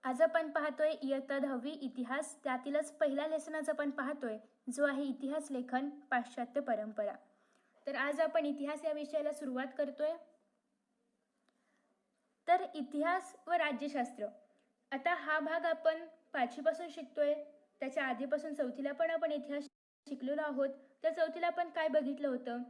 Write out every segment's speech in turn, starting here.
आज आपण पाहतोय इयत्ता 10वी इतिहास, त्यातीलच पहिला लेसन आज आपण पाहतोय जो आहे इतिहास लेखन पाश्चात्य परंपरा. तर आज आपण इतिहास या विषयाला सुरुवात करतोय. तर इतिहास व राज्यशास्त्र, आता हा भाग आपण 5वी पासून शिकतोय. त्याच्या आधीपासून 4थीला पण आपण इतिहास शिकलेलो आहोत. तर 4थीला आपण काय बघितलं होतं,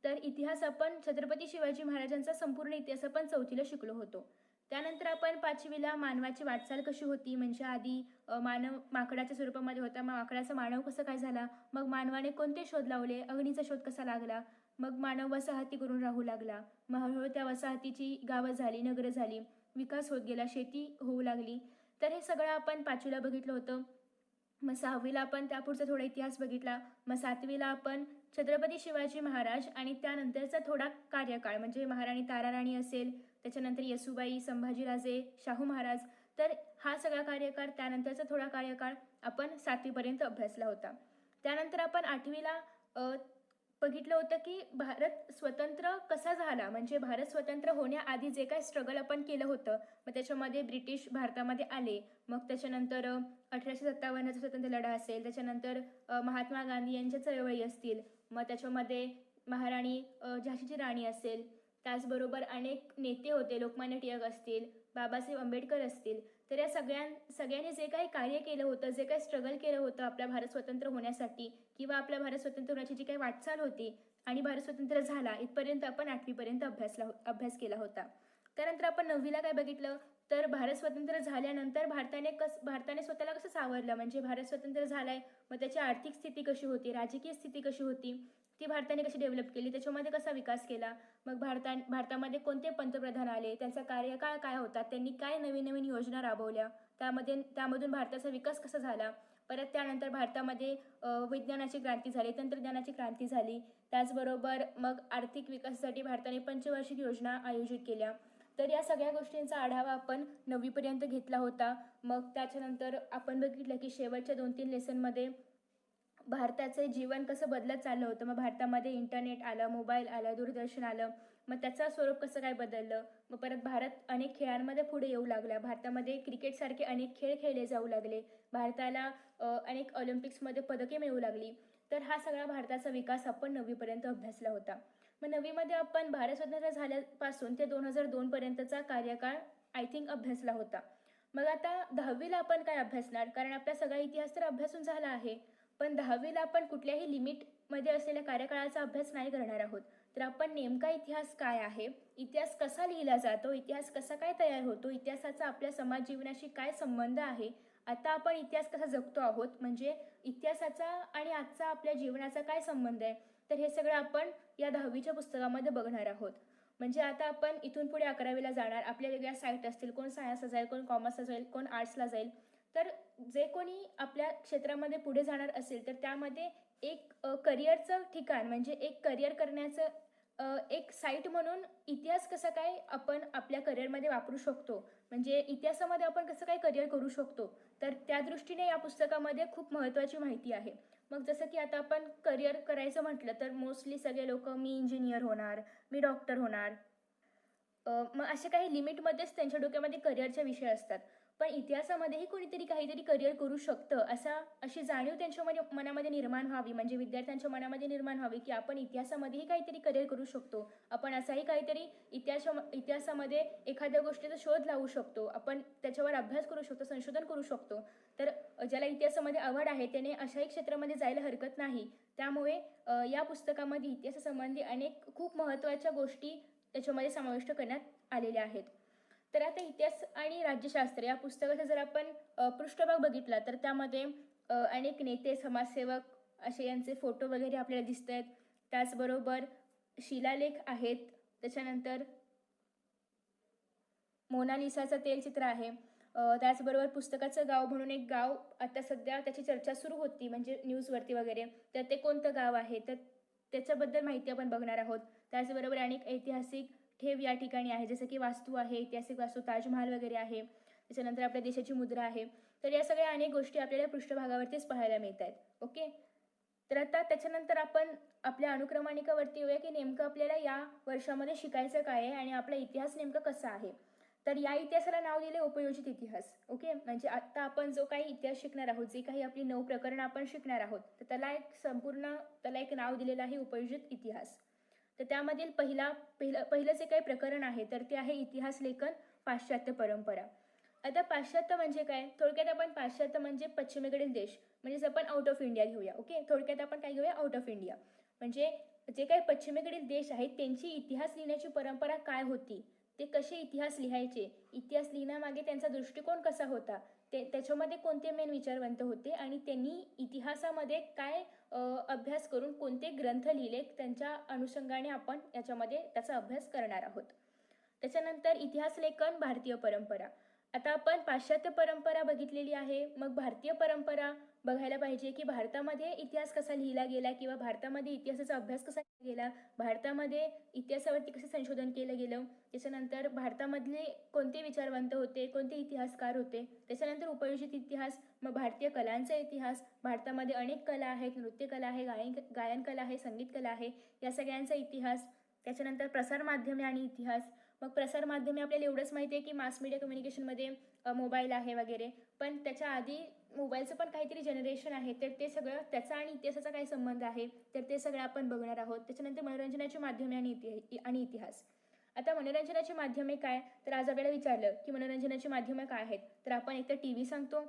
तर इतिहास आपण छत्रपती शिवाजी महाराजांचा संपूर्ण इतिहास आपण 4थीला शिकलो होतो. त्यानंतर आपण 5वीला मानवाची वाटचाल कशी होती, म्हणजे आधी मानव माकडाच्या स्वरूपामध्ये होता, मग माकडाचा मानव कसं काय झाला, मग मानवाने कोणते शोध लावले, अग्नीचा शोध कसा लागला, मग मानव वसाहती करून राहू लागला, मग हळूहळू त्या वसाहतीची गावं झाली, नगरं झाली, विकास होत गेला, शेती होऊ लागली. तर हे सगळं आपण 5वीला बघितलं होतं. मग 6वीला आपण त्यापुढचा थोडा इतिहास बघितला. मग 7वीला आपण छत्रपती शिवाजी महाराज आणि त्यानंतरचा थोडा कार्यकाळ, म्हणजे महाराणी ताराराणी असेल, त्याच्यानंतर येसुबाई, संभाजीराजे, शाहू महाराज, तर हा सगळा कार्यकाळ, त्यानंतरचा थोडा कार्यकाळ आपण 7वीपर्यंत अभ्यासला होता. त्यानंतर आपण 8वीला बघितलं होतं की भारत स्वतंत्र कसा झाला, म्हणजे भारत स्वतंत्र होण्याआधी जे काही स्ट्रगल आपण केलं होतं, मग त्याच्यामध्ये ब्रिटिश भारतामध्ये आले, मग त्याच्यानंतर 1857चा स्वतंत्र लढा असेल, त्याच्यानंतर महात्मा गांधी यांच्या चळवळी असतील, मग त्याच्यामध्ये महाराणी झाशीची राणी असेल, त्याचबरोबर अनेक नेते होते, लोकमान्य टिळक असतील, बाबासाहेब आंबेडकर असतील. तर या सगळ्यांनी जे काही कार्य केलं होतं, जे काही स्ट्रगल केलं होतं आपला भारत स्वतंत्र होण्यासाठी, किंवा आपल्या भारत स्वतंत्र होण्याची जी काही वाटचाल होती आणि भारत स्वतंत्र झाला, इथपर्यंत आपण 8वीपर्यंत अभ्यास केला होता. त्यानंतर आपण 9वीला काय बघितलं, तर भारत स्वतंत्र झाल्यानंतर भारताने स्वतःला कसं सावरलं, म्हणजे भारत स्वतंत्र झालाय, मग त्याची आर्थिक स्थिती कशी होती, राजकीय स्थिती कशी होती, ती भारताने कशी डेव्हलप केली, त्याच्यामध्ये कसा विकास केला, मग भारतामध्ये कोणते पंतप्रधान आले, त्यांचा कार्यकाळ काय होता, त्यांनी काय नवीन नवीन योजना राबवल्या, त्यामधून भारताचा विकास कसा झाला. परत त्यानंतर भारतामध्ये विज्ञानाची क्रांती झाली, तंत्रज्ञानाची क्रांती झाली. त्याचबरोबर मग आर्थिक विकासासाठी भारताने पंचवार्षिक योजना आयोजित केल्या. तर या सगळ्या गोष्टींचा आढावा आपण 9वीपर्यंत घेतला होता. मग त्याच्यानंतर आपण बघितलं की शेवटच्या 2-3 लेसनमध्ये भारताचे जीवन कसं बदलत चाललं होतं. मग भारतामध्ये इंटरनेट आलं, मोबाईल आलं, दूरदर्शन आलं, मग त्याचं स्वरूप कसं काय बदललं. मग परत भारत अनेक खेळांमध्ये पुढे येऊ लागला. भारतामध्ये क्रिकेटसारखे अनेक खेळ खेळले जाऊ लागले. भारताला अनेक ऑलिम्पिक्समध्ये पदके मिळू लागली. तर हा सगळा भारताचा विकास आपण 9वीपर्यंत अभ्यासला होता. मग 9वीमध्ये आपण भारत स्वतंत्र झाल्यापासून ते 2002पर्यंतचा कार्यकाळ आय थिंक अभ्यासला होता. मग आता 10वीला आपण काय अभ्यासणार, कारण आपला सगळा इतिहास तर अभ्यासून झाला आहे, पण 10वीला आपण कुठल्याही लिमिटमध्ये असलेल्या कार्यकाळाचा अभ्यास नाही करणार आहोत. तर आपण नेमका इतिहास काय आहे, इतिहास कसा लिहिला जातो, इतिहास कसा काय तयार होतो, इतिहासाचा आपल्या समाज जीवनाशी काय संबंध आहे, आता आपण इतिहास कसा जगतो आहोत, म्हणजे इतिहासाचा आणि आजचा आपल्या जीवनाचा काय संबंध आहे, तर हे सगळं आपण या 10वीच्या पुस्तकामध्ये बघणार आहोत. म्हणजे आता आपण इथून पुढे 11वीला जाणार, आपल्या वेगळ्या साईट असतील, कोण सायन्सला जाईल, कोण कॉमर्सला जाईल, कोण आर्ट्सला जाईल. तर जे कोणी आपल्या क्षेत्रामध्ये पुढे जाणार असेल, तर त्यामध्ये एक करिअरचं ठिकाण, म्हणजे एक करिअर करण्याचं एक साईट म्हणून इतिहास कसा काय आपण आपल्या करिअरमध्ये वापरू शकतो, म्हणजे इतिहासामध्ये आपण कसं काय करिअर करू शकतो, तर त्या दृष्टीने या पुस्तकामध्ये खूप महत्त्वाची माहिती आहे. मग जसं की आता आपण करिअर करायचं म्हटलं, तर मोस्टली सगळे लोक मी इंजिनियर होणार, मी डॉक्टर होणार, मग असे काही लिमिटमध्येच त्यांच्या डोक्यामध्ये करिअरचे विषय असतात. पण इतिहासामध्येही कोणीतरी काहीतरी करिअर करू शकतं, अशी जाणीव त्यांच्या मनामध्ये निर्माण व्हावी, म्हणजे विद्यार्थ्यांच्या मनामध्ये निर्माण व्हावी की आपण इतिहासामध्येही काहीतरी करिअर करू शकतो, आपण असाही काहीतरी इतिहासामध्ये एखाद्या गोष्टीचा शोध लावू शकतो, आपण त्याच्यावर अभ्यास करू शकतो, संशोधन करू शकतो. तर ज्याला इतिहासामध्ये आवड आहे त्याने अशाही क्षेत्रामध्ये जायला हरकत नाही. त्यामुळे या पुस्तकामध्ये इतिहासासंबंधी अनेक खूप महत्त्वाच्या गोष्टी त्याच्यामध्ये समाविष्ट करण्यात आलेल्या आहेत. तर आता इतिहास आणि राज्यशास्त्र या पुस्तकाचा जर आपण पृष्ठभाग बघितला, तर त्यामध्ये अनेक नेते, समाजसेवक असे यांचे फोटो वगैरे आपल्याला दिसत आहेत. त्याचबरोबर शिलालेख आहेत, त्याच्यानंतर मोनालिसाचं तेलचित्र आहे. त्याचबरोबर पुस्तकाचं गाव म्हणून एक गाव आता सध्या त्याची चर्चा सुरू होती, म्हणजे न्यूजवरती वगैरे, तर ते कोणतं गाव आहे, तर त्याच्याबद्दल माहिती आपण बघणार आहोत. त्याचबरोबर अनेक ऐतिहासिक ठेव या ठिकाणी आहे, जसं की वास्तू आहे, ऐतिहासिक वास्तू, ताजमहाल वगैरे आहे. त्याच्यानंतर आपल्या देशाची मुद्रा आहे. तर या सगळ्या अनेक गोष्टी आपल्याला पृष्ठभागावरतीच पाहायला मिळत आहेत. ओके, तर आता त्याच्यानंतर आपण आपल्या अनुक्रमणिकावरती येऊया की नेमकं आपल्याला या वर्षामध्ये शिकायचं काय आहे आणि आपला इतिहास नेमका कसा आहे. तर या इतिहासाला नाव दिले उपयोजित इतिहास. ओके, म्हणजे आता आपण जो काही इतिहास शिकणार आहोत, जे काही आपली 9 प्रकरणं आपण शिकणार आहोत, तर त्याला एक नाव दिलेलं आहे उपयोजित इतिहास. तर त्यामधील पहिलं जे काही प्रकरण आहे तर ते आहे इतिहास लेखन पाश्चात्य परंपरा. आता पाश्चात्य म्हणजे काय? थोडक्यात आपण पाश्चात्य म्हणजे पश्चिमेकडील देश, म्हणजेच आपण आउट ऑफ इंडिया घेऊया. ओके, थोडक्यात आपण काय घेऊया? Out of India. म्हणजे जे काही पश्चिमेकडील देश आहेत त्यांची इतिहास लिहिण्याची परंपरा काय होती, ते कसे इतिहास लिहायचे, इतिहास लिहिण्यामागे त्यांचा दृष्टिकोन कसा होता, त्याच्यामध्ये कोणते मेन विचारवंत होते आणि त्यांनी इतिहासामध्ये काय अभ्यास करून कोणते ग्रंथ लिहिले, त्यांच्या अनुषंगाने आपण याच्यामध्ये त्याचा अभ्यास करणार आहोत. त्याच्यानंतर इतिहास लेखन भारतीय परंपरा. आता आपण पाश्चात्य परंपरा बघितलेली आहे, मग भारतीय परंपरा बघायला पाहिजे की भारतामध्ये इतिहास कसा लिहिला गेला किंवा भारतामध्ये इतिहासाचा अभ्यास कसा केला गेला, भारतामध्ये इतिहासावरती कसं संशोधन केलं गेलं, त्याच्यानंतर भारतामधले कोणते विचारवंत होते, कोणते इतिहासकार होते, त्याच्यानंतर उपयोजित इतिहास, मग भारतीय कलांचा इतिहास. भारतामध्ये अनेक कला आहेत, नृत्यकला आहे, गायन कला आहे, संगीत कला आहे, या सगळ्यांचा इतिहास. त्याच्यानंतर प्रसारमाध्यमे आणि इतिहास. मग प्रसारमाध्यमे आपल्याला एवढंच माहिती आहे की मास मीडिया कम्युनिकेशनमध्ये मोबाईल आहे वगैरे, पण त्याच्या आधी मोबाईलचं पण काहीतरी जनरेशन आहे, तर ते सगळं त्याचा आणि इतिहासाचा काय संबंध आहे, तर ते सगळं आपण बघणार आहोत. त्याच्यानंतर मनोरंजनाची माध्यमे आणि इतिहास. आता मनोरंजनाची माध्यमे काय, तर आज आपल्याला विचारलं की मनोरंजनाची माध्यमे काय आहेत, तर आपण एकतर टी व्ही सांगतो,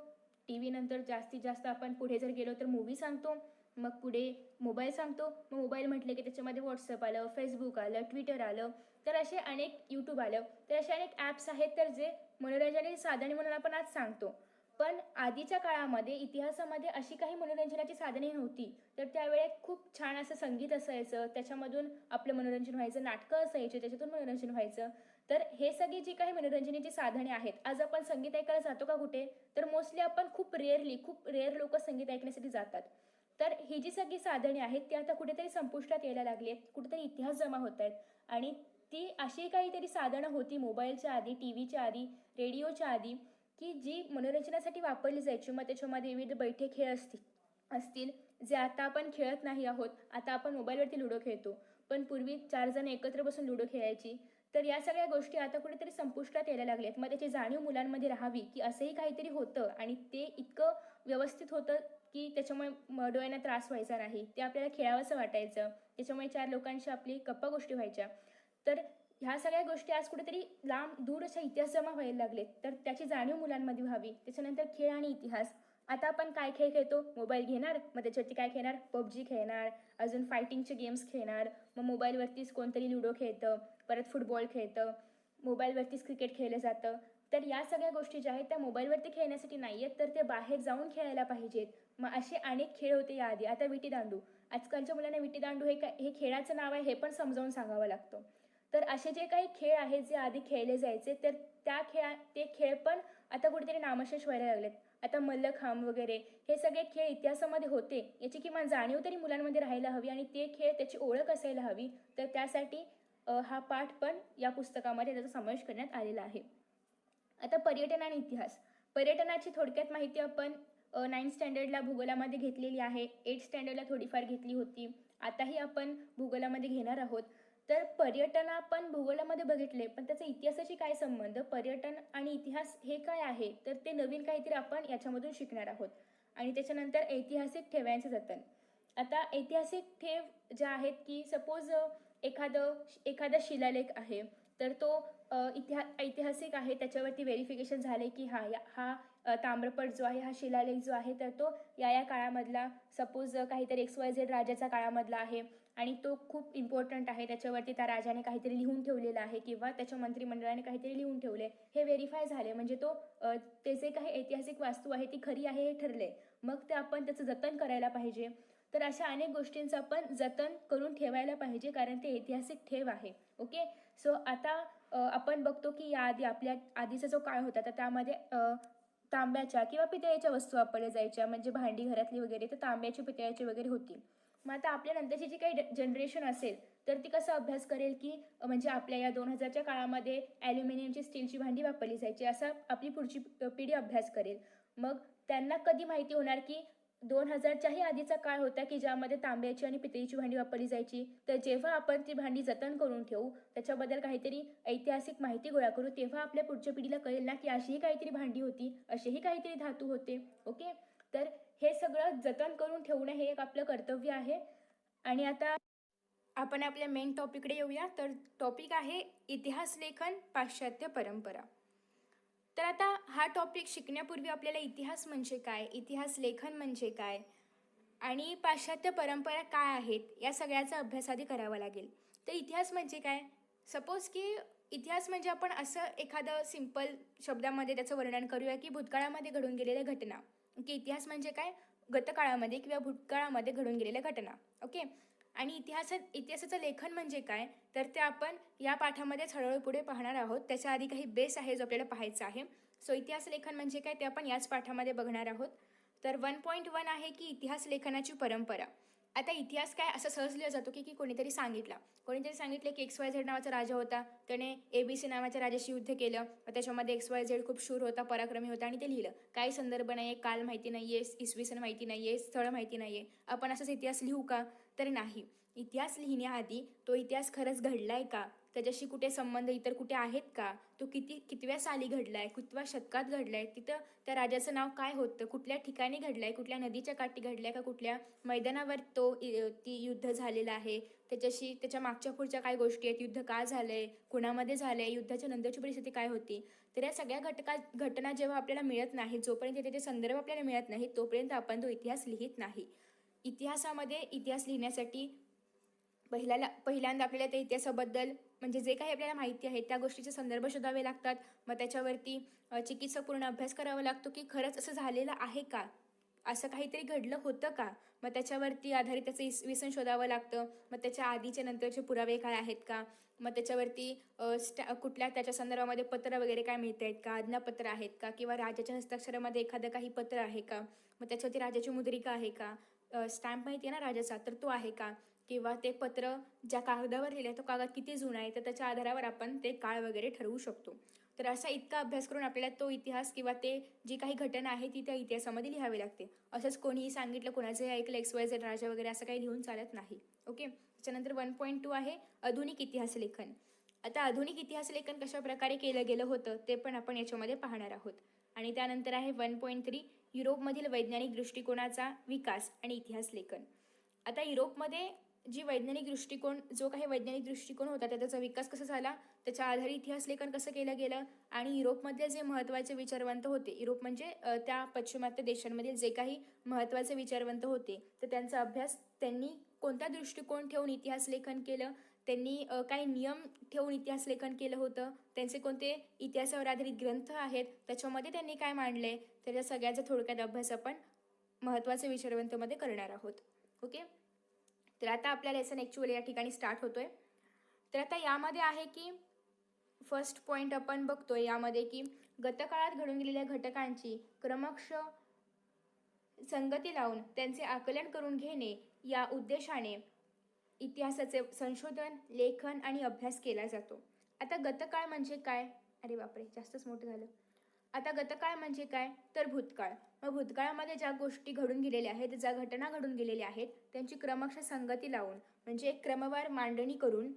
टी व्ही नंतर जास्तीत जास्त आपण पुढे जर गेलो तर मूवी सांगतो, मग पुढे मोबाईल सांगतो. मग मोबाईल म्हटलं की त्याच्यामध्ये व्हॉट्सअप आलं, फेसबुक आलं, ट्विटर आलं, तर असे अनेक यूट्यूब आलं, तर असे अनेक ॲप्स आहेत तर जे मनोरंजनाची साधने म्हणून आपण आज सांगतो. पण आधीच्या काळामध्ये इतिहासामध्ये अशी काही मनोरंजनाची साधने नव्हती, तर त्यावेळेत खूप छान असं संगीत असायचं, त्याच्यामधून आपलं मनोरंजन व्हायचं, नाटकं असायचे त्याच्यातून मनोरंजन व्हायचं. तर हे सगळी जी काही मनोरंजनाची साधने आहेत, आज आपण संगीत ऐकायला जातो का कुठे, तर मोस्टली आपण खूप रेअर लोक संगीत ऐकण्यासाठी जातात. तर ही जी सगळी साधने आहेत ती आता कुठेतरी संपुष्टात यायला लागली आहेत, कुठेतरी इतिहास जमा होत आहेत. आणि ती अशी काहीतरी साधनं होती मोबाईलच्या आधी, टी व्हीच्या आधी, रेडिओच्या आधी, की जी मनोरंजनासाठी वापरली जायची. मग त्याच्यामध्ये विविध बैठे खेळ असतील जे आता आपण खेळत नाही आहोत. आता आपण मोबाईलवरती लुडो खेळतो, पण पूर्वी 4 जण एकत्र बसून लुडो खेळायची. तर या सगळ्या गोष्टी आता कुठेतरी संपुष्टात यायला लागल्यात. मग त्याची जाणीव मुलांमध्ये राहावी की असंही काहीतरी होतं आणि ते इतकं व्यवस्थित होतं की त्याच्यामुळे डोळ्यांना त्रास व्हायचा नाही, ते आपल्याला खेळावंसं वाटायचं, त्याच्यामुळे 4 लोकांशी आपली गप्पा गोष्टी व्हायच्या. तर ह्या सगळ्या गोष्टी आज कुठेतरी लांब दूर अशा इतिहास जमा व्हायला लागलेत, तर त्याची जाणीव मुलांमध्ये व्हावी. त्याच्यानंतर खेळ आणि इतिहास. आता आपण काय खेळ खेळतो, मोबाईल घेणार, मग त्याच्यावरती काय खेळणार, पबजी खेळणार, अजून फायटिंगचे गेम्स खेळणार, मग मोबाईलवरतीच कोणतरी लुडो खेळतं, परत फुटबॉल खेळतं, मोबाईलवरतीच क्रिकेट खेळलं जातं. तर या सगळ्या गोष्टी ज्या आहेत त्या मोबाईलवरती खेळण्यासाठी नाही आहेत, तर ते बाहेर जाऊन खेळायला पाहिजेत. मग असे अनेक खेळ होते याआधी. आता विटीदांडू. आजकालच्या मुलांना विटीदांडू हे खेळाचं नाव आहे हे पण समजावून सांगावं लागतं. तर असे जे काही खेळ आहेत जे आधी खेळले जायचे, तर ते खेळ पण आता कुठेतरी नामशेष व्हायला लागलेत. आता मल्लखांब वगैरे हे सगळे खेळ इतिहासामध्ये होते, याची किमान जाणीव तरी मुलांमध्ये राहायला हवी आणि ते खेळ त्याची ओळख असायला हवी. तर त्यासाठी हा पाठ पण या पुस्तकामध्ये त्याचा समावेश करण्यात आलेला आहे. आता पर्यटन आणि इतिहास. पर्यटनाची थोडक्यात माहिती आपण 9th स्टँडर्डला भूगोलामध्ये घेतलेली आहे, 8th स्टँडर्डला थोडीफार घेतली होती, आताही आपण भूगोलामध्ये घेणार आहोत. तर पर्यटन आपण भूगोलामध्ये बघितले, पण त्याचा इतिहासाशी काय संबंध, पर्यटन आणि इतिहास हे काय आहे, तर ते नवीन काहीतरी आपण याच्यामधून शिकणार आहोत. आणि त्याच्यानंतर ऐतिहासिक ठेव्यांचे जतन. आता ऐतिहासिक ठेव ज्या आहेत की सपोज एखादा शिलालेख आहे, तर तो ऐतिहासिक आहे, त्याच्यावरती व्हेरिफिकेशन झाले की हा ताम्रपट जो आहे, हा शिलालेख जो आहे, तर तो या काळामधला, सपोज काहीतरी XYZ राजाच्या काळामधला आहे आणि तो खूप इम्पॉर्टंट आहे, त्याच्यावरती त्या राजाने काहीतरी लिहून ठेवलेलं आहे किंवा त्याच्या मंत्रिमंडळाने काहीतरी लिहून ठेवले, हे व्हेरीफाय झाले म्हणजे ते जे काही ऐतिहासिक वास्तू आहे ती खरी आहे हे ठरले. मग ते आपण त्याचं जतन करायला पाहिजे. तर अशा अनेक गोष्टींचं आपण जतन करून ठेवायला पाहिजे, कारण ते ऐतिहासिक ठेव आहे. ओके, सो आता आपण बघतो की याआधी आपल्या आधीचा जो काळ होता तर त्यामध्ये तांब्याच्या किंवा पितळेच्या वस्तू वापरल्या जायच्या, म्हणजे भांडी घरातली वगैरे तर तांब्याची पितळ्याची वगैरे होती. मग आता आपल्या नंतरची जी काही जनरेशन असेल तर ती कसं अभ्यास करेल की म्हणजे आपल्या या 2000च्या काळामध्ये ॲल्युमिनियमची, स्टीलची भांडी वापरली जायची, असा आपली पुढची पिढी अभ्यास करेल. मग त्यांना कधी माहिती होणार की 2000च्याही आधीचा काळ होता की ज्यामध्ये तांब्याची आणि पितळीची भांडी वापरली जायची. तर जेव्हा आपण ती भांडी जतन करून ठेवू, त्याच्याबद्दल काहीतरी ऐतिहासिक माहिती गोळा करू, तेव्हा आपल्या पुढच्या पिढीला कळेल ना की अशीही काहीतरी भांडी होती, असेही काहीतरी धातू होते. ओके. तर हे सगळं जतन करून ठेवणं हे एक आपलं कर्तव्य आहे. आणि आता आपण आपल्या मेन टॉपिककडे येऊया. तर टॉपिक आहे इतिहास लेखन पाश्चात्य परंपरा. तर आता हा टॉपिक शिकण्यापूर्वी आपल्याला इतिहास म्हणजे काय, इतिहास लेखन म्हणजे काय आणि पाश्चात्य परंपरा काय आहेत या सगळ्याचा अभ्यास आधी करावा लागेल. तर इतिहास म्हणजे काय? सपोज की इतिहास म्हणजे आपण असं एखादं सिंपल शब्दामध्ये त्याचं वर्णन करूया की भूतकाळामध्ये घडून गेलेल्या घटना. की इतिहास म्हणजे काय? गतकाळामध्ये किंवा भूतकाळामध्ये घडून गेलेल्या घटना. ओके. आणि इतिहासाचं लेखन म्हणजे काय? तर ते आपण या पाठामध्येच हळूहळू पुढे पाहणार आहोत. त्याच्या आधी काही बेस आहे जो आपल्याला पाहायचा आहे. सो इतिहास लेखन म्हणजे काय ते आपण याच पाठामध्ये बघणार आहोत. तर 1.1 आहे की इतिहास लेखनाची परंपरा. आता इतिहास काय असं सहज लिहिला जातो की कोणीतरी सांगितलं की XYZ नावाचा राजा होता, त्याने ABC नावाच्या राजाशी युद्ध केलं, त्याच्यामध्ये XYZ खूप शूर होता, पराक्रमी होता आणि ते लिहिलं. काही संदर्भ नाही आहे, काल माहिती नाही आहे, इसवी सन माहिती नाही आहे, स्थळ माहिती नाही आहे. आपण असंच इतिहास लिहू का? तर नाही. इतिहास लिहिण्याआधी तो इतिहास खरंच घडलाय का, त्याच्याशी कुठे संबंध इतर कुठे आहेत का, तो कितव्या साली घडलाय, कितव्या शतकात घडलाय, तिथं त्या राजाचं नाव काय होतं, कुठल्या ठिकाणी घडलाय, कुठल्या नदीच्या काठी घडलाय का कुठल्या मैदानावर ती युद्ध झालेलं आहे, त्याच्या मागच्या पुढच्या काय गोष्टी आहेत, युद्ध का झालंय, कुणामध्ये झालंय, युद्धाच्या नंतरची परिस्थिती काय होती. तर या सगळ्या घटना जेव्हा आपल्याला मिळत नाही, जोपर्यंत त्याचे संदर्भ आपल्याला मिळत नाही तोपर्यंत आपण तो इतिहास लिहित नाही. इतिहासामध्ये इतिहास लिहिण्यासाठी पहिल्यांदा आपल्याला त्या इतिहासाबद्दल म्हणजे जे काही आपल्याला माहिती आहे त्या गोष्टीचे संदर्भ शोधावे लागतात. मग त्याच्यावरती चिकित्सापूर्ण अभ्यास करावा लागतो की खरंच असं झालेलं आहे का, असं काहीतरी घडलं होतं का. मग त्याच्यावरती आधारित त्याचं इसवी सन शोधावं लागतं. मग त्याच्या आधीचे नंतरचे पुरावे काय आहेत का. मग त्याच्यावरती कुठल्या त्याच्या संदर्भामध्ये पत्र वगैरे काय मिळत आहेत का, आज्ञापत्र आहेत का, किंवा राजाच्या हस्ताक्षरामध्ये एखादं काही पत्र आहे का, मग त्याच्यावरती राजाची मुद्रिका आहे का, स्टॅम्प माहिती आहे ना राजाचा, तर तो आहे का, किंवा ते पत्र ज्या कागदावर लिहिलं तो कागद किती जुना आहे तर त्याच्या आधारावर आपण ते काळ वगैरे ठरवू शकतो. तर असा इतका अभ्यास करून आपल्याला तो इतिहास किंवा ते जी काही घटना आहे ती त्या इतिहासामध्ये लिहावी लागते. असंच कोणीही सांगितलं, कोणाचंही ऐकलं, XYZ राजा वगैरे असं काही लिहून चालत नाही. ओके. त्याच्यानंतर 1.2 आहे आधुनिक इतिहास लेखन. आता आधुनिक इतिहास लेखन कशा प्रकारे केलं गेलं होतं ते पण आपण याच्यामध्ये पाहणार आहोत. आणि त्यानंतर आहे 1.3 युरोपमधील वैज्ञानिक दृष्टिकोनाचा विकास आणि इतिहास लेखन. आता युरोपमध्ये जो काही वैज्ञानिक दृष्टिकोन होता त्याचा विकास कसा झाला, त्याच्या आधारे इतिहास लेखन कसं केलं गेलं, आणि युरोपमधले जे महत्त्वाचे विचारवंत होते, युरोप म्हणजे त्या पश्चिमात्य देशांमधील जे काही महत्त्वाचे विचारवंत होते तर त्यांचा अभ्यास त्यांनी कोणता दृष्टिकोन ठेवून इतिहास लेखन केलं, त्यांनी काही नियम ठेवून इतिहास लेखन केलं होतं, त्यांचे कोणते इतिहासावर आधारित ग्रंथ आहेत त्याच्यामध्ये त्यांनी काय मांडले, त्याच्या सगळ्याचा थोडक्यात अभ्यास आपण महत्त्वाचे विचारवंतमध्ये करणार आहोत. ओके. तर आता आपला लेसन ॲक्च्युअली या ठिकाणी स्टार्ट होतोय. तर आता यामध्ये आहे की फर्स्ट पॉईंट आपण बघतोय यामध्ये की गतकाळात घडून गेलेल्या घटकांची क्रमशः संगती लावून त्यांचे आकलन करून घेणे या उद्देशाने इतिहासाचे संशोधन, लेखन आणि अभ्यास केला जातो. आता गतकाळ म्हणजे काय? अरे बापरे, जास्तच मोठं झालं. आता गतकाळ म्हणजे काय तर भूतकाळ. मग भूतकाळामध्ये ज्या गोष्टी घडून गेलेल्या आहेत, ज्या घटना घडून गेलेल्या आहेत त्यांची क्रमशः संगती लावून म्हणजे एक क्रमवार मांडणी करून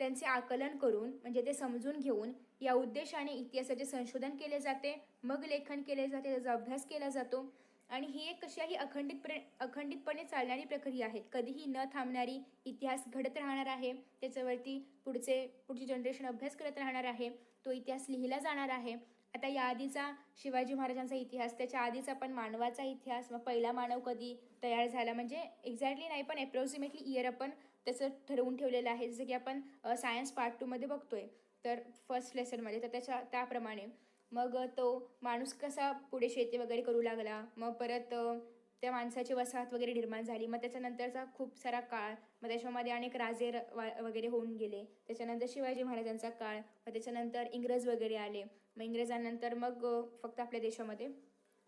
त्यांचे आकलन करून म्हणजे ते समजून घेऊन या उद्देशाने इतिहासाचे संशोधन केले जाते, मग लेखन केले जाते, त्याचा अभ्यास केला जातो. आणि ही एक कशाही अखंडितपणे चालणारी प्रक्रिया आहे, कधीही न थांबणारी. इतिहास घडत राहणार आहे, त्याच्यावरती पुढची जनरेशन अभ्यास करत राहणार आहे, तो इतिहास लिहिला जाणार आहे. आता या आधीचा शिवाजी महाराजांचा इतिहास, त्याच्या आधीचा पण मानवाचा इतिहास, मग पहिला मानव कधी तयार झाला म्हणजे एक्झॅक्टली नाही पण अप्रॉक्सिमेटली इयर आपण त्याचं ठरवून ठेवलेलं आहे. जसं की आपण सायन्स पार्ट 2 मध्ये बघतोय तर फर्स्ट लेसनमध्ये, तर त्याप्रमाणे मग तो माणूस कसा पुढे शेती वगैरे करू लागला, मग परत त्या माणसाची वसाहत वगैरे निर्माण झाली, मग त्याच्यानंतरचा खूप सारा काळ, मग त्याच्यामध्ये अनेक राजे वगैरे होऊन गेले, त्याच्यानंतर शिवाजी महाराजांचा काळ, मग त्याच्यानंतर इंग्रज वगैरे आले, मग इंग्रजांनंतर मग फक्त आपल्या देशामध्ये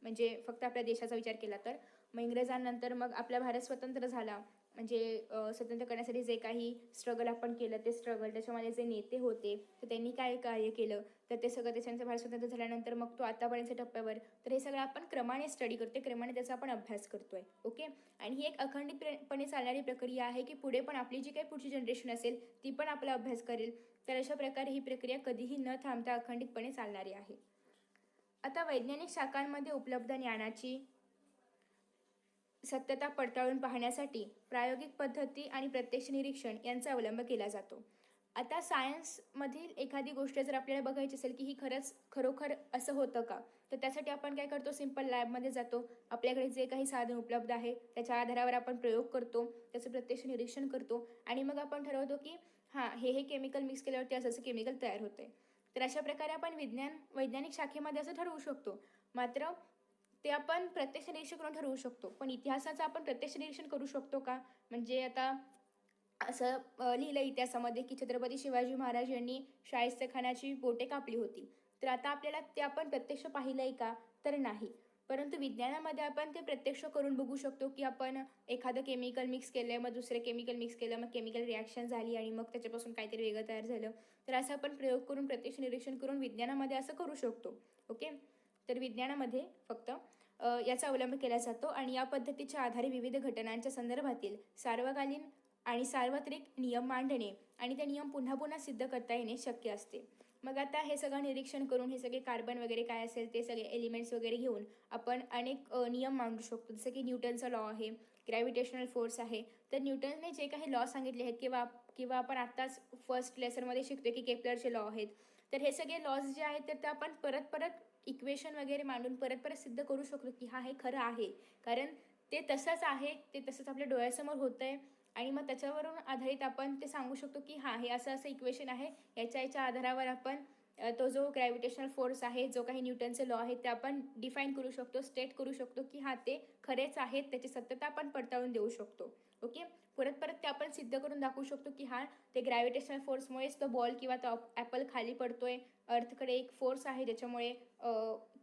म्हणजे फक्त आपल्या देशाचा विचार केला तर मग इंग्रजांनंतर मग आपला भारत स्वतंत्र झाला, म्हणजे स्वतंत्र करण्यासाठी जे काही स्ट्रगल आपण केलं ते स्ट्रगल, त्याच्यामध्ये जे नेते होते तर त्यांनी काय कार्य केलं, तर ते सगळं त्याच्यानंतर भारत स्वतंत्र झाल्यानंतर मग तो आतापर्यंतच्या टप्प्यावर, तर हे सगळं आपण क्रमाने स्टडी करतोय, क्रमाने त्याचा आपण अभ्यास करतोय. ओके. आणि ही एक अखंडितपणे चालणारी प्रक्रिया आहे की पुढे पण आपली जी काही पुढची जनरेशन असेल ती पण आपला अभ्यास करेल. तर अशा प्रकारे ही प्रक्रिया कधीही न थांबता अखंडितपणे चालणारी आहे. आता वैज्ञानिक शाखांमध्ये उपलब्ध ज्ञानाची सत्यता पडताळून पाहण्यासाठी प्रायोगिक पद्धती आणि प्रत्यक्ष निरीक्षण यांचा अवलंब केला जातो. आता सायन्समधील एखादी गोष्ट जर आपल्याला बघायची असेल की ही खरोखर असं होतं का, तर त्यासाठी आपण काय करतो, सिंपल लॅबमध्ये जातो, आपल्याकडे जे काही साधन उपलब्ध आहे त्याच्या आधारावर आपण प्रयोग करतो, त्याचं प्रत्यक्ष निरीक्षण करतो आणि मग आपण ठरवतो की हां, हे केमिकल मिक्स केल्यावरती असं केमिकल तयार होतंय. तर अशा प्रकारे आपण वैज्ञानिक शाखेमध्ये असं ठरवू शकतो. मात्र ते आपण प्रत्यक्ष निरीक्षण करून ठरवू शकतो. पण इतिहासाचं आपण प्रत्यक्ष निरीक्षण करू शकतो का? म्हणजे आता असं लिहिलं इतिहासामध्ये की छत्रपती शिवाजी महाराज यांनी शाहिस्तेखानाची बोटे कापली होती. तर आता आपल्याला ते आपण प्रत्यक्ष पाहिलंय का? तर नाही. परंतु विज्ञानामध्ये आपण ते प्रत्यक्ष करून बघू शकतो की आपण एखादं केमिकल मिक्स केलंय, मग दुसरं केमिकल मिक्स केलं, मग केमिकल रिॲक्शन झाली आणि मग त्याच्यापासून काहीतरी वेगळं तयार झालं. तर असं आपण प्रयोग करून प्रत्यक्ष निरीक्षण करून विज्ञानामध्ये असं करू शकतो. ओके. तर विज्ञानामध्ये फक्त याचा अवलंब केला जातो आणि या पद्धतीच्या आधारे विविध घटनांच्या संदर्भातील सार्वकालीन आणि सार्वत्रिक नियम मांडणे आणि ते नियम पुन्हा पुन्हा सिद्ध करता येणे शक्य असते. मग आता हे सगळं निरीक्षण करून हे सगळे कार्बन वगैरे काय असेल ते सगळे एलिमेंट्स वगैरे घेऊन आपण अनेक नियम मांडू शकतो. जसं की न्यूटनचा लॉ आहे, ग्रॅव्हिटेशनल फोर्स आहे. तर न्यूटनने जे काही लॉ सांगितले आहेत किंवा आपण आत्ताच फर्स्ट लेसनमध्ये शिकतो की केपलरचे लॉ आहेत. तर हे सगळे लॉज जे आहेत तर ते आपण परत परत इक्वेशन वगैरे मांडून परत परत सिद्ध करू शकतो की हा हे खरं आहे, कारण ते तसंच आहे, ते तसंच आपल्या डोळ्यासमोर होतंय. आणि मग त्याच्यावरून आधारित आपण ते सांगू शकतो की हां, हे असं असं इक्वेशन आहे, याच्या आधारावर आपण तो जो ग्रॅव्हिटेशनल फोर्स आहे, जो काही न्यूटनचे लॉ आहेत ते आपण डिफाईन करू शकतो, स्टेट करू शकतो की हां, ते खरेच आहेत, त्याची सत्यता आपण पडताळून देऊ शकतो. ओके. परत परत ते आपण सिद्ध करून दाखवू शकतो की हां, ते ग्रॅव्हिटेशनल फोर्समुळेच तो बॉल किंवा तो ॲपल खाली पडतोय. अर्थकडे एक फोर्स आहे ज्याच्यामुळे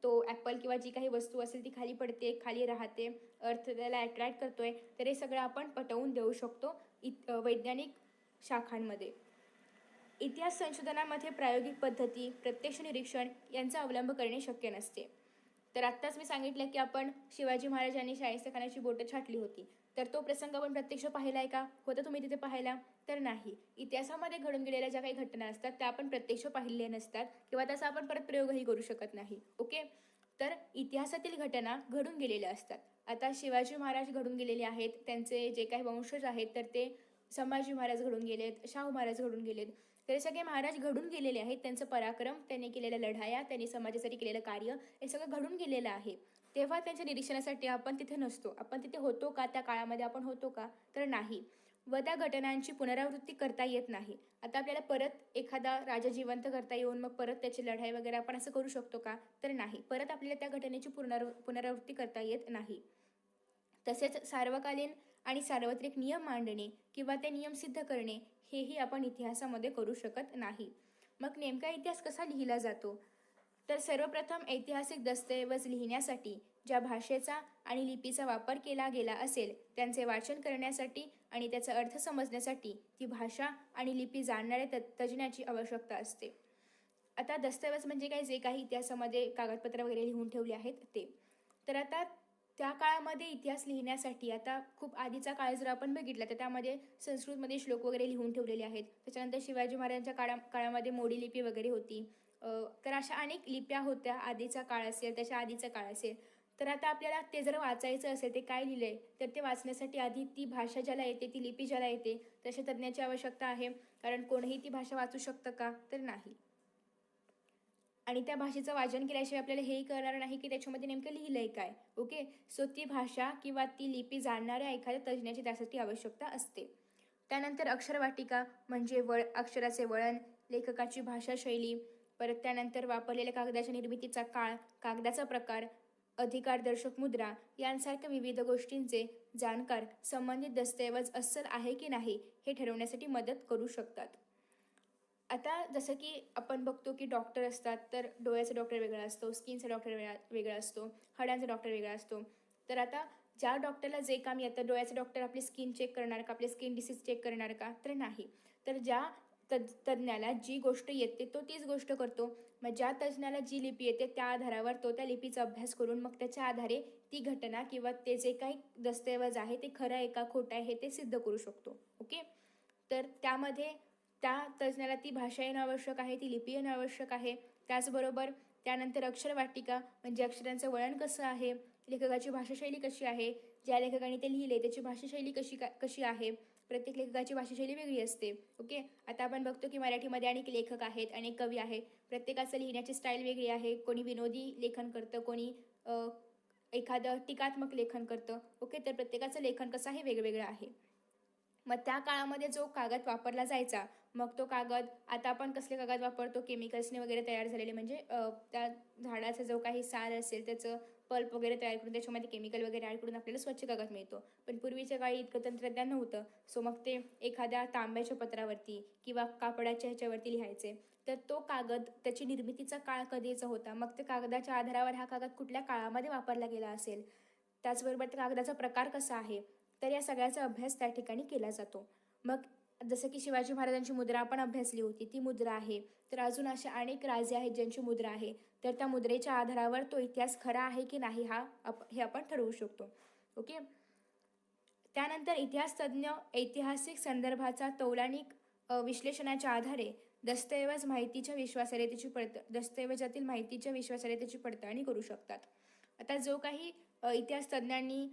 तो ॲपल किंवा जी काही वस्तू असेल ती खाली पडते, खाली राहते, अर्थ त्याला अट्रॅक्ट करतोय. तर हे सगळं आपण पटवून देऊ शकतो वैज्ञानिक शाखांमध्ये. इतिहास संशोधनामध्ये प्रायोगिक पद्धती, प्रत्यक्ष निरीक्षण यांचा अवलंब करणे शक्य नसते. तर आत्ताच मी सांगितलं की आपण शिवाजी महाराजांनी शाहिस्तेखानाची बोटं छाटली होती. तर तो प्रसंग आपण प्रत्यक्ष पाहिलाय का? होता तुम्ही तिथे पाहिला? तर नाही. इतिहासामध्ये घडून गेलेल्या ज्या काही घटना असतात त्या आपण प्रत्यक्ष पाहिलेल्या नसतात किंवा त्याचा आपण परत प्रयोगही करू शकत नाही. ओके. तर इतिहासातील घटना घडून गेलेल्या असतात. आता शिवाजी महाराज घडून गेलेले आहेत, त्यांचे जे काही वंशज आहेत तर ते संभाजी महाराज घडून गेलेत, शाहू महाराज घडून गेलेत. तर हे सगळे महाराज घडून गेलेले आहेत. त्यांचं पराक्रम, त्यांनी केलेल्या लढाया, त्यांनी समाजासाठी केलेलं कार्य हे सगळं घडून गेलेलं आहे. तेव्हा त्यांच्या निरीक्षणासाठी आपण तिथे नसतो. आपण तिथे होतो का? त्या काळामध्ये आपण होतो का? तर नाही. व त्या घटनांची पुनरावृत्ती करता येत नाही. आता आपल्याला परत एखादा राजा जिवंत करता येऊन मग परत त्याची लढाई वगैरे आपण असं करू शकतो का? तर नाही. परत आपल्याला त्या घटनेची पुनरावृत्ती करता येत नाही. तसेच सार्वकालीन आणि सार्वत्रिक नियम मांडणे किंवा ते नियम सिद्ध करणे हेही आपण इतिहासामध्ये करू शकत नाही. मग नेमका इतिहास कसा लिहिला जातो? तर सर्वप्रथम ऐतिहासिक दस्तऐवज लिहिण्यासाठी ज्या भाषेचा आणि लिपीचा वापर केला गेला असेल त्यांचे वाचन करण्यासाठी आणि त्याचा अर्थ समजण्यासाठी ती भाषा आणि लिपी जाणणाऱ्या तज्ज्ञाची आवश्यकता असते. आता दस्तऐवज म्हणजे काय? जे काही इतिहासामध्ये कागदपत्र वगैरे लिहून ठेवले आहेत ते. तर आता त्या काळामध्ये इतिहास लिहिण्यासाठी आता खूप आधीचा काळ जर आपण बघितला तर त्यामध्ये संस्कृतमध्ये श्लोक वगैरे लिहून ठेवलेले आहेत. त्याच्यानंतर शिवाजी महाराजांच्या काळामध्ये मोडी लिपी वगैरे होती. तर अशा अनेक लिप्या होत्या. आधीचा काळ असेल, त्याच्या आधीचा काळ असेल. तर आता आपल्याला ते जर वाचायचं असेल, ते काय लिहिलंय तर ते वाचण्यासाठी आधी ती भाषा ज्याला येते, ती लिपी ज्याला येते तशा तज्ज्ञाची आवश्यकता आहे. कारण कोणीही ती भाषा वाचू शकतं का? तर नाही. आणि त्या भाषेचं वाचन केल्याशिवाय आपल्याला हेही कळणार नाही की त्याच्यामध्ये नेमकं लिहिलंय काय. ओके. सो ती भाषा किंवा ती लिपी जाणणाऱ्या एखाद्या तज्ज्ञाची त्यासाठी आवश्यकता असते. त्यानंतर अक्षरवाटिका म्हणजे अक्षराचे वळण, लेखकाची भाषाशैली, परत त्यानंतर वापरलेल्या कागदाच्या निर्मितीचा काळ, कागदाचा प्रकार, अधिकारदर्शक मुद्रा यांसारख्या विविध गोष्टींचे जाणकार संबंधित दस्तऐवज अस्सल आहे की नाही हे ठरवण्यासाठी मदत करू शकतात. आता जसं की आपण बघतो की डॉक्टर असतात, तर डोळ्याचा डॉक्टर वेगळा असतो, स्किनचा डॉक्टर वेगळा असतो, हाडांचा डॉक्टर वेगळा असतो. तर आता ज्या डॉक्टरला जे काम येतं, डोळ्याचा डॉक्टर आपली स्किन चेक करणार का, आपले स्किन डिसीज चेक करणार का, तर नाही. तर ज्या तज्ज्ञाला जी गोष्ट येते तो तीच गोष्ट करतो. मग ज्या तज्ज्ञाला जी लिपी येते त्या आधारावर तो त्या लिपीचा अभ्यास करून मग त्याच्या आधारे ती घटना किंवा ते जे काही दस्तऐवज आहे ते खरं आहे का खोटं आहे हे ते सिद्ध करू शकतो. ओके. तर त्यामध्ये त्या तज्ज्ञाला ती भाषा येणं आवश्यक आहे, ती लिपी येणं आवश्यक आहे. त्याचबरोबर त्यानंतर अक्षरवाटिका म्हणजे अक्षरांचं वळण कसं आहे, लेखकाची भाषाशैली कशी आहे, ज्या लेखकाने ते लिहिले त्याची भाषाशैली कशी आहे. प्रत्येक लेखकाची भाषाशैली वेगळी असते. ओके. आता आपण बघतो की मराठीमध्ये अनेक लेखक आहेत, अनेक कवी आहेत. प्रत्येकाचं लिहिण्याची स्टाईल वेगळी आहे. कोणी विनोदी लेखन करतं, कोणी एखादं टीकात्मक लेखन करतं. ओके. तर प्रत्येकाचं लेखन कसं आहे वेगवेगळं आहे. मग त्या काळामध्ये जो कागद वापरला जायचा, मग तो कागद आता आपण कसले कागद वापरतो केमिकल्सने वगैरे तयार झालेले, म्हणजे त्या झाडाचा जो काही साल असेल त्याचं पल्प वगैरे तयार करून त्याच्यामध्ये केमिकल वगैरे ॲड करून आपल्याला स्वच्छ कागद मिळतो. पण पूर्वीच्या काळी इतकं तंत्रज्ञान नव्हतं. सो मग ते एखाद्या तांब्याच्या पत्रावरती किंवा कापडाच्या ह्याच्यावरती लिहायचे. तर तो कागद त्याची निर्मितीचा काळ कधीचा होता, मग त्या कागदाच्या आधारावर हा कागद कुठल्या काळामध्ये वापरला गेला असेल, त्याचबरोबर त्या कागदाचा प्रकार कसा आहे, तर या सगळ्याचा अभ्यास त्या ठिकाणी केला जातो. मग जसं की शिवाजी महाराजांची मुद्रा आपण अभ्यासली होती, ती मुद्रा आहे. तर अजून अशा अनेक राजे आहेत ज्यांची मुद्रा आहे. तर त्या मुद्रेच्या आधारावर तो इतिहास खरा आहे की नाही हे आपण ठरवू शकतो. ओके. त्यानंतर इतिहास तज्ज्ञ ऐतिहासिक संदर्भाचा तौलानिक विश्लेषणाच्या आधारे दस्तऐवजातील माहितीच्या विश्वासार्हतेची पडताळणी करू शकतात. आता जो काही इतिहास तज्ज्ञांनी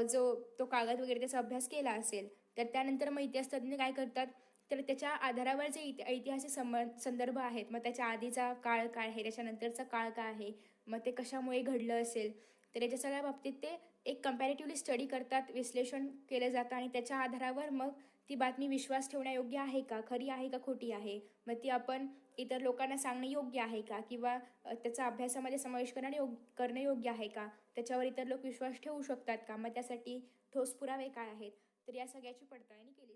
जो तो कागद वगैरे त्याचा अभ्यास केला असेल, तर त्यानंतर मग इतिहास तज्ज्ञ काय करतात, तर त्याच्या आधारावर जे ऐतिहासिक संदर्भ आहेत, मग त्याच्या आधीचा काळ काय आहे, त्याच्यानंतरचा काळ काय आहे, मग ते कशामुळे घडलं असेल, तर याच्या सगळ्या बाबतीत ते एक कंपॅरेटिव्हली स्टडी करतात, विश्लेषण केलं जातं आणि त्याच्या आधारावर मग ती बातमी विश्वास ठेवण्यायोग्य आहे का, खरी आहे का खोटी आहे, मग ती आपण इतर लोकांना सांगणं योग्य आहे का, किंवा त्याचा अभ्यासामध्ये समावेश करणं योग्य आहे का, त्याच्यावर इतर लोक विश्वास ठेवू शकतात का, मग त्यासाठी ठोस पुरावे काय आहेत, तर या सगळ्याची पडताळणी केली